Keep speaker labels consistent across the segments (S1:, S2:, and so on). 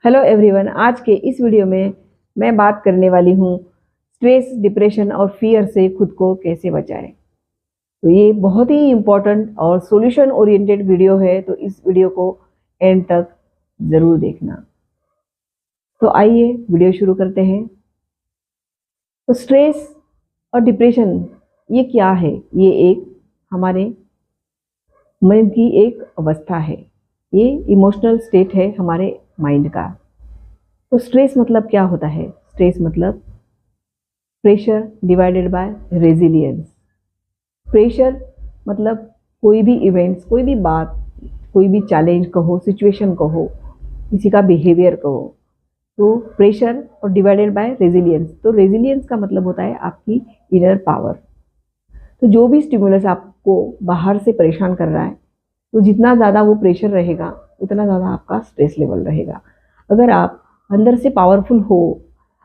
S1: Hello everyone. आज के इस वीडियो में मैं बात करने वाली हूँ स्ट्रेस, डिप्रेशन और फियर से खुद को कैसे बचाएं। तो ये बहुत ही इम्पोर्टेंट और सॉल्यूशन ओरिएंटेड वीडियो है, तो इस वीडियो को एंड तक ज़रूर देखना। तो आइए वीडियो शुरू करते हैं। तो स्ट्रेस और डिप्रेशन ये क्या है? ये एक हमारे मन की एक अवस्था है, ये इमोशनल स्टेट है हमारे माइंड का। तो स्ट्रेस मतलब क्या होता है? स्ट्रेस मतलब pressure divided by resilience. Pressure मतलब कोई भी इवेंट्स, कोई भी बात, कोई भी चैलेंज कहो, सिचुएशन कहो, किसी का बिहेवियर कहो, तो प्रेशर और डिवाइडेड बाय रेजिलियंस। तो रेजिलियंस का मतलब होता है आपकी इनर पावर। तो जो भी स्टिमुलस आपको बाहर से परेशान कर रहा है, तो जितना ज़्यादा वो प्रेशर रहेगा उतना ज़्यादा आपका स्ट्रेस लेवल रहेगा। अगर आप अंदर से पावरफुल हो,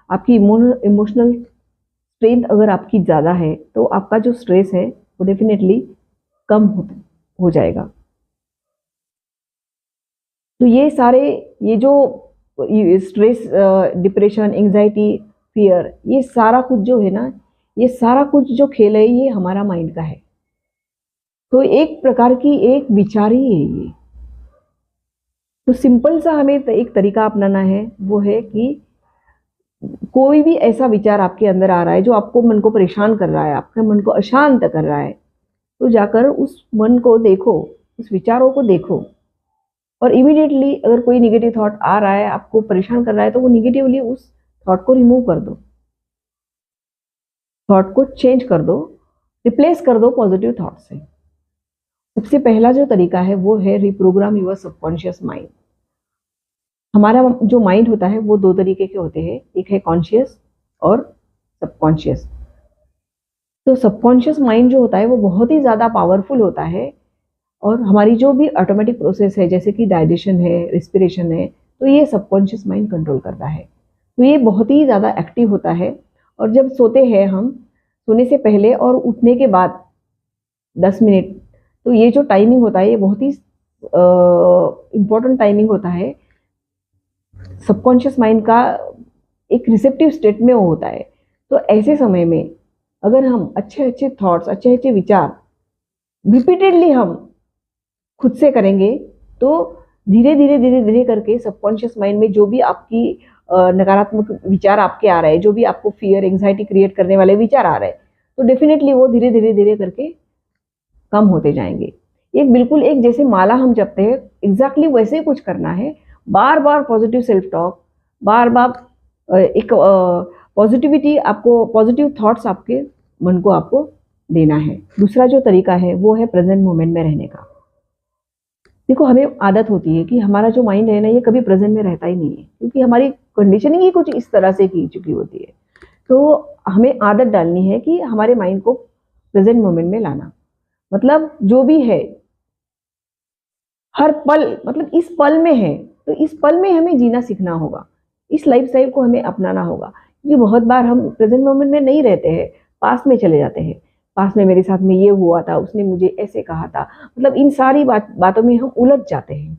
S1: आपकी इमोशनल स्ट्रेंथ अगर आपकी ज़्यादा है, तो आपका जो स्ट्रेस है वो डेफिनेटली कम हो जाएगा। तो ये जो स्ट्रेस, डिप्रेशन, एंजाइटी, फियर, ये सारा कुछ जो है ना, ये सारा कुछ जो खेल है ये हमारा माइंड का है। तो एक प्रकार की एक विचार ही है ये। तो सिंपल सा हमें एक तरीका अपनाना है, वो है कि कोई भी ऐसा विचार आपके अंदर आ रहा है जो आपको मन को परेशान कर रहा है, आपके मन को अशांत कर रहा है, तो जाकर उस मन को देखो, उस विचारों को देखो, और इमीडिएटली अगर कोई निगेटिव थॉट आ रहा है, आपको परेशान कर रहा है, तो वो निगेटिवली उस थॉट को रिमूव कर दो, थॉट को चेंज कर दो, रिप्लेस कर दो पॉजिटिव थॉट से। सबसे पहला जो तरीका है वो है रिप्रोग्राम योर सबकॉन्शियस माइंड। हमारा जो माइंड होता है वो दो तरीके के होते हैं, एक है कॉन्शियस और सबकॉन्शियस। तो सबकॉन्शियस माइंड जो होता है वो बहुत ही ज़्यादा पावरफुल होता है, और हमारी जो भी ऑटोमेटिक प्रोसेस है, जैसे कि डाइजेशन है, रिस्पिरेशन है, तो ये सबकॉन्शियस माइंड कंट्रोल करता है। तो ये बहुत ही ज़्यादा एक्टिव होता है। और जब सोते हैं हम, सोने से पहले और उठने के बाद 10 मिनट, तो ये जो टाइमिंग होता है ये बहुत ही इम्पोर्टेंट टाइमिंग होता है। सबकॉन्शियस माइंड का एक रिसेप्टिव स्टेट में वो होता है। तो ऐसे समय में अगर हम अच्छे अच्छे थॉट्स, अच्छे अच्छे विचार रिपीटेडली हम खुद से करेंगे, तो धीरे धीरे धीरे धीरे करके सबकॉन्शियस माइंड में जो भी आपकी नकारात्मक विचार आपके आ रहे हैं, जो भी आपको फियर, एंजाइटी क्रिएट करने वाले विचार आ रहे हैं, तो डेफिनेटली वो धीरे धीरे धीरे करके कम होते जाएंगे। एक बिल्कुल एक जैसे माला हम जपते हैं, एग्जैक्टली वैसे ही कुछ करना है। बार बार पॉजिटिव सेल्फ टॉक, बार बार एक पॉजिटिविटी, आपको पॉजिटिव थॉट्स आपके मन को आपको देना है। दूसरा जो तरीका है वो है प्रेजेंट मोमेंट में रहने का। देखो, हमें आदत होती है कि हमारा जो माइंड है ना, ये कभी प्रेजेंट में रहता ही नहीं है, क्योंकि हमारी कंडीशनिंग ही कुछ इस तरह से की चुकी होती है। तो हमें आदत डालनी है कि हमारे माइंड को प्रेजेंट मोमेंट में लाना। मतलब जो भी है हर पल, मतलब इस पल में है, तो इस पल में हमें जीना सीखना होगा, इस लाइफ स्टाइल को हमें अपनाना होगा। क्योंकि बहुत बार हम प्रेजेंट मोमेंट में नहीं रहते हैं, पास में चले जाते हैं। पास में मेरे साथ में ये हुआ था, उसने मुझे ऐसे कहा था, मतलब इन सारी बातों में हम उलझ जाते हैं।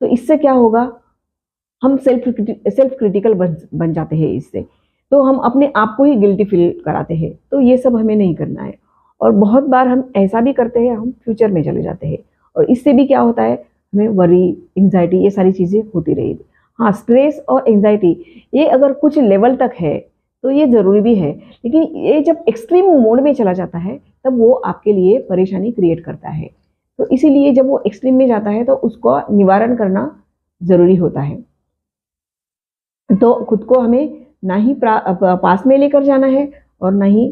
S1: तो इससे क्या होगा, हम सेल्फ क्रिटिकल बन जाते हैं इससे। तो हम अपने आप को ही गिल्टी फील कराते हैं। तो ये सब हमें नहीं करना है। और बहुत बार हम ऐसा भी करते हैं, हम फ्यूचर में चले जाते हैं, और इससे भी क्या होता है, हमें वरी, एंजाइटी, ये सारी चीज़ें होती रहेगी। हाँ, स्ट्रेस और एंजाइटी ये अगर कुछ लेवल तक है तो ये ज़रूरी भी है, लेकिन ये जब एक्सट्रीम मोड में चला जाता है तब वो आपके लिए परेशानी क्रिएट करता है। तो इसीलिए जब वो एक्सट्रीम में जाता है तो उसको निवारण करना ज़रूरी होता है। तो खुद को हमें ना ही पास में लेकर जाना है और ना ही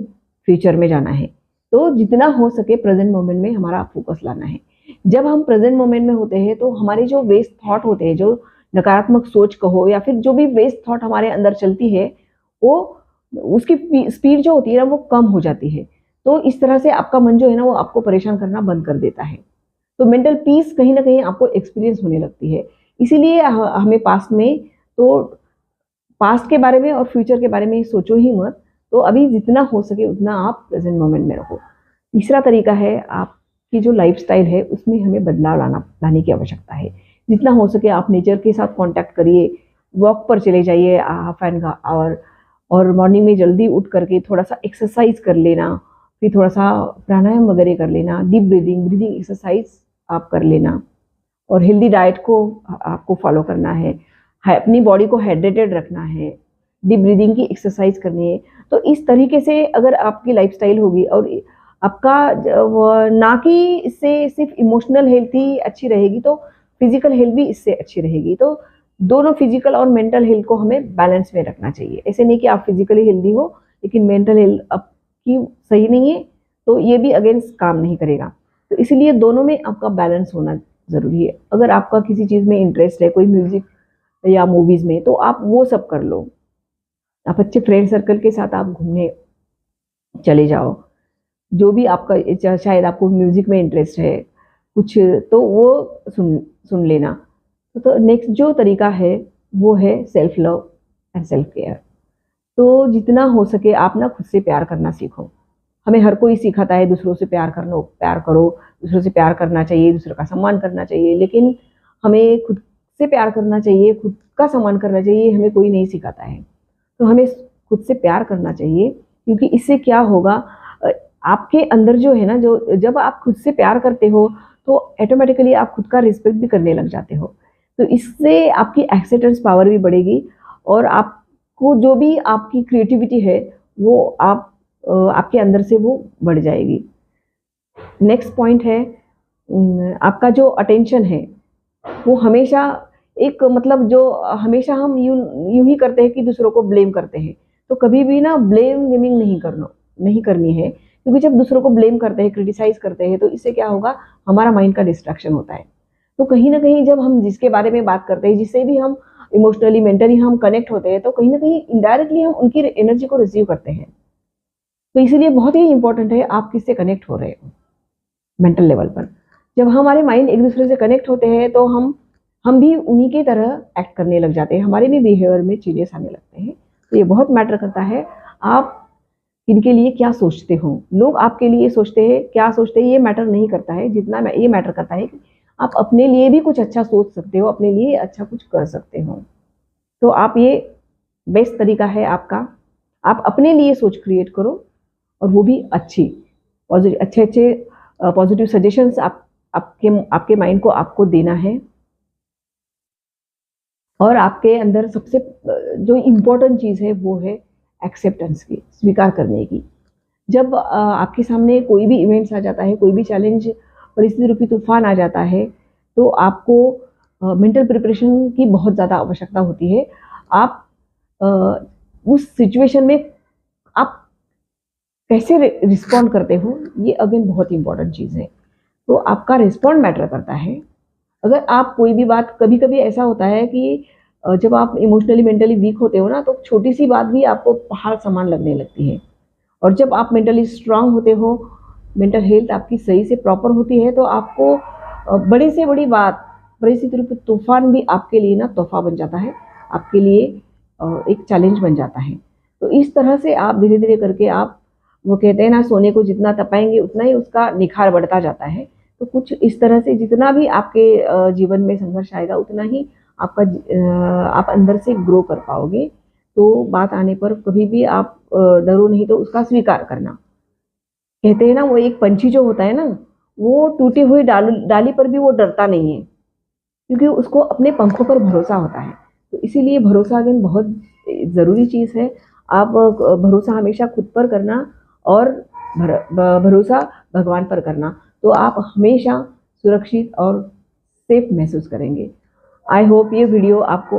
S1: फ्यूचर में जाना है। तो जितना हो सके प्रेजेंट मोमेंट में हमारा फोकस लाना है। जब हम प्रेजेंट मोमेंट में होते हैं तो हमारे जो वेस्ट थॉट होते हैं, जो नकारात्मक सोच कहो या फिर जो भी वेस्ट थॉट हमारे अंदर चलती है, वो उसकी स्पीड जो होती है ना वो कम हो जाती है। तो इस तरह से आपका मन जो है ना वो आपको परेशान करना बंद कर देता है। तो मेंटल पीस कहीं ना कहीं आपको एक्सपीरियंस होने लगती है। इसीलिए हमें पास्ट में, तो पास्ट के बारे में और फ्यूचर के बारे में सोचो ही मत। तो अभी जितना हो सके उतना आप प्रेजेंट मोमेंट में रहो। तीसरा तरीका है, आपकी जो लाइफस्टाइल है उसमें हमें बदलाव लाने की आवश्यकता है। जितना हो सके आप नेचर के साथ कांटेक्ट करिए, वॉक पर चले जाइए हाफ एन आवर, और मॉर्निंग में जल्दी उठ करके थोड़ा सा एक्सरसाइज कर लेना, फिर थोड़ा सा प्राणायाम वगैरह कर लेना, डीप ब्रीदिंग एक्सरसाइज आप कर लेना, और हेल्दी डाइट को आपको फॉलो करना है, अपनी बॉडी को हाइड्रेटेड रखना है, डीप ब्रीदिंग की एक्सरसाइज करनी है। तो इस तरीके से अगर आपकी लाइफस्टाइल होगी, और आपका ना कि इससे सिर्फ इमोशनल हेल्थ ही अच्छी रहेगी, तो फिजिकल हेल्थ भी इससे अच्छी रहेगी। तो दोनों फिजिकल और मेंटल हेल्थ को हमें बैलेंस में रखना चाहिए। ऐसे नहीं कि आप फिजिकली हेल्दी हो लेकिन मेंटल हेल्थ आपकी सही नहीं है, तो ये भी अगेंस्ट काम नहीं करेगा। तो इसलिए दोनों में आपका बैलेंस होना ज़रूरी है। अगर आपका किसी चीज़ में इंटरेस्ट है, कोई म्यूज़िक या मूवीज़ में, तो आप वो सब कर लो। आप अच्छे फ्रेंड सर्कल के साथ आप घूमने चले जाओ, जो भी आपका, शायद आपको म्यूज़िक में इंटरेस्ट है कुछ, तो वो सुन लेना। तो नेक्स्ट जो तरीका है वो है self love and self care. तो जितना हो सके आप ना खुद से प्यार करना सीखो। हमें हर कोई सिखाता है दूसरों से प्यार करो, दूसरों से प्यार करना चाहिए, दूसरों का सम्मान करना चाहिए, लेकिन हमें खुद से प्यार करना चाहिए, खुद का सम्मान करना चाहिए, हमें कोई नहीं सिखाता है। तो हमें खुद से प्यार करना चाहिए, क्योंकि इससे क्या होगा, आपके अंदर जो है ना, जो जब आप खुद से प्यार करते हो तो ऑटोमेटिकली आप खुद का रिस्पेक्ट भी करने लग जाते हो। तो इससे आपकी एक्सेप्टेंस पावर भी बढ़ेगी, और आपको जो भी आपकी क्रिएटिविटी है वो आपके अंदर से वो बढ़ जाएगी। नेक्स्ट पॉइंट है, आपका जो अटेंशन है वो हमेशा एक, मतलब जो हमेशा हम यूं ही करते हैं कि दूसरों को ब्लेम करते हैं। तो कभी भी ना ब्लेम गेमिंग नहीं करनी है, क्योंकि जब दूसरों को ब्लेम करते हैं, क्रिटिसाइज करते हैं, तो इससे क्या होगा, हमारा माइंड का डिस्ट्रैक्शन होता है। तो कहीं ना कहीं जब हम जिसके बारे में बात करते हैं, जिससे भी हम इमोशनली मेंटली हम कनेक्ट होते हैं, तो कहीं ना कहीं इनडायरेक्टली हम उनकी एनर्जी को रिसीव करते हैं। तो इसीलिए बहुत ही इंपॉर्टेंट है आप किससे कनेक्ट हो रहे हो मेंटल लेवल पर। जब हमारे माइंड एक दूसरे से कनेक्ट होते हैं तो हम भी उन्हीं की तरह एक्ट करने लग जाते हैं, हमारे भी बिहेवियर में चेंजेस आने लगते हैं। तो ये बहुत मैटर करता है आप इनके लिए क्या सोचते हो। लोग आपके लिए सोचते हैं, क्या सोचते हैं, ये मैटर नहीं करता है, जितना ये मैटर करता है कि आप अपने लिए भी कुछ अच्छा सोच सकते हो, अपने लिए अच्छा कुछ कर सकते हो। तो आप ये बेस्ट तरीका है आपका, आप अपने लिए सोच क्रिएट करो, और वो भी अच्छे अच्छे पॉजिटिव सजेशंस आपके माइंड को आपको देना है। और आपके अंदर सबसे जो इम्पोर्टेंट चीज़ है वो है एक्सेप्टेंस की, स्वीकार करने की। जब आपके सामने कोई भी इवेंट्स आ जाता है, कोई भी चैलेंज, परिस्थिति रूपी तूफान आ जाता है, तो आपको मेंटल प्रिपरेशन की बहुत ज़्यादा आवश्यकता होती है। आप उस सिचुएशन में आप कैसे रिस्पॉन्ड करते हो, ये अगेन बहुत इंपॉर्टेंट चीज़ है। तो आपका रिस्पॉन्ड मैटर करता है। अगर आप कोई भी बात, कभी कभी ऐसा होता है कि जब आप इमोशनली मेंटली वीक होते हो ना, तो छोटी सी बात भी आपको पहाड़ समान लगने लगती है। और जब आप मेंटली स्ट्रांग होते हो, मेंटल हेल्थ आपकी सही से प्रॉपर होती है, तो आपको बड़ी से बड़ी बात, परिस्थिति रूपी तूफान भी आपके लिए ना तोहफा बन जाता है, आपके लिए एक चैलेंज बन जाता है। तो इस तरह से आप धीरे धीरे करके आप, वो कहते हैं ना, सोने को जितना तपाएंगे उतना ही उसका निखार बढ़ता जाता है। तो कुछ इस तरह से जितना भी आपके जीवन में संघर्ष आएगा, उतना ही आप अंदर से ग्रो कर पाओगे। तो बात आने पर कभी भी आप डरो नहीं, तो उसका स्वीकार करना। कहते हैं ना, वो एक पंछी जो होता है ना, वो टूटी हुई डाली पर भी वो डरता नहीं है, क्योंकि उसको अपने पंखों पर भरोसा होता है। तो इसीलिए भरोसा अगेन बहुत ज़रूरी चीज़ है। आप भरोसा हमेशा खुद पर करना, और भरोसा भगवान पर करना, तो आप हमेशा सुरक्षित और सेफ महसूस करेंगे। आई होप ये वीडियो आपको